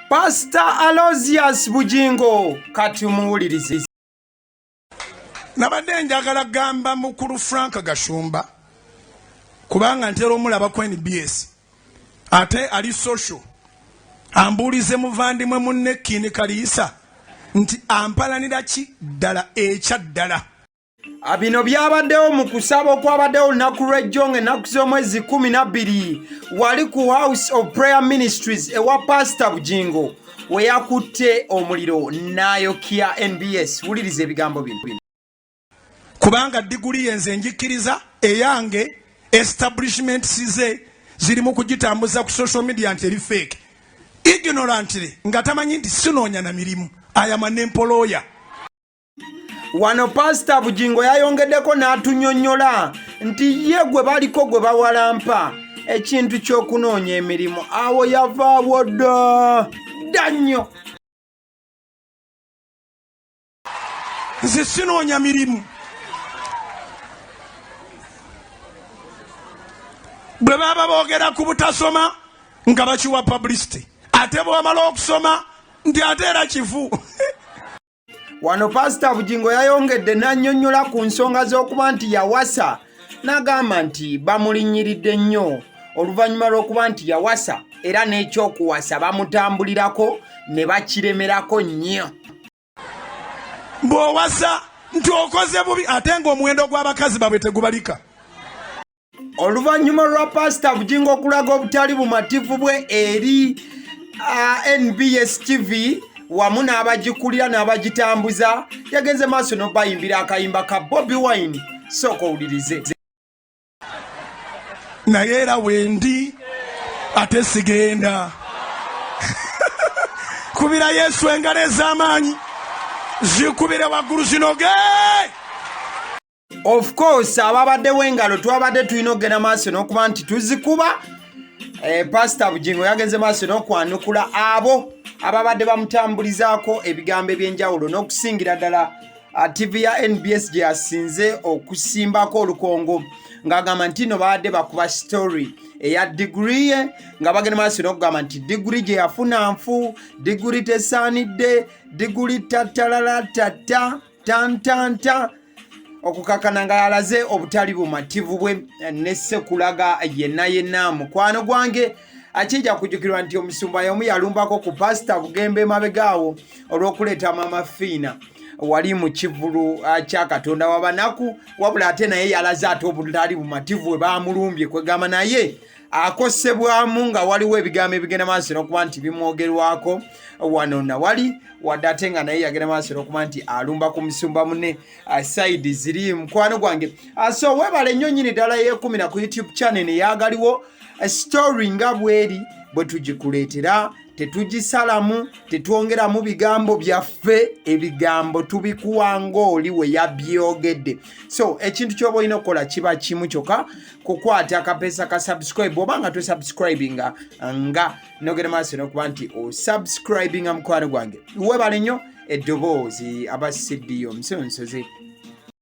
Pastor Aloysius Bugingo kati muwulirize. Nabadde njagala gamba mukulu Frank Gashumba kubanga ntera omulaba ku NBS ate ali social ambulize muvandimwe munne Kini Kalisa nti ampalanira ki ddala ekyaddala. Bino byabaddewo mu kusaba okwabaddewo olunaku lw'ejjongo ennaku z'omwezi 12 wali ku House of Prayer Ministries ewa Pastor Bugingo we yakutte omuliro n'ayokya NBS. Wuliriza ebigambo bino. Kubanga diguli yenze njikiriza eyange establishment size zirimu kugitambuza ku social media nti eri fake ignorantly nga tamanyi nti sinoonya na mirimu. I am an employer. Wano Pastor Bugingo yayongeddeko n'atunyonnyola nti ye gwe baliko gwe bawalampa ekintu ky'okunoonya emirimu awo yavaawo dda nnyo. Nze sinoonya mirimu. Bwe baba boogera ku butasoma nga bakiwa publicity ate bw'amala okusoma nti ate era kifu. Wano Pastor Bugingo yayongedde n'annyonnyola ku nsonga z'okuba nti yawasa n'agamba nti bamulinnyiridde nnyo oluvannyuma lw'okuba nti yawasa era n'ekyokuwasa bamutambulirako ne bakiremerako nnyo. Bw'owasa nti okoze bubi ate ng'omuwendo gw'abakazi babwe tegubalika. Oluvannyuma lwa Pastor Bugingo okulaga obutali bumativu bwe eri NBS TV wamu n'abagikulira n'abagitambuza yagenze maaso n'obayimbira akayimba ka BOBI WINE. Sooka owulirize. Naye era wendi ate sigenda kubira Yesu engalo ez'amaanyi zikubire waggulu zinoge. Of course ababaddewo engalo twabadde tulina okugenda maaso n'okuba nti tuzikuba. Pastor Bugingo yagenze maaso n'okwanukula abo ababadde bamutambulizaako ebigambo eby'enjawulo n'okusingira ddala TV ya NBS gye yasinze okusimbako olukongo ng'agamba nti no baadde bakuba story eya degree ye nga bagenda maaso n'okugamba nti degree gye yafuna nfu, degree tesaanidde, degree tatalala tata tantanta okukakana nga yalaze obutali bumativu bwe nesse kulaga yenna mukwano gwange akijja kujjukirwa nti omusumba y'omu yalumbako ku Pastor Bugembe mabegaawo olw'okuleeta Mama Fiina wali mu kivulu kya Katonda w'abanaku wabula ate naye yalaze ate obutali bumativu bwe baamulumbye kwegamba naye akosebwamu nga waliwo ebigambo ebigenda maaso n'okuba nti bimwogerwako wano na wali wadde ate nga naye yagenda maaso n'okuba nti alumba ku musumba munne side ziri mukwano gwange. So webale nnyo nnyini ddala yeekumira ku YouTube channel eyagaliwo story nga bweri bwe tugikuleetera tetugisalamu tetwongeramu bigambo byaffe ebigambo tubikuwanga oli we yabyogedde. So ekintu ky'oba olina okukola kiba kimu kyokka kukwata akapeesa ka subscribe oba nga tosubscribinga nga nogera maaso n'okuba nti osubscribinga mukwano gwange. Webale nnyo eddoboozi abasiddyo omusonsoze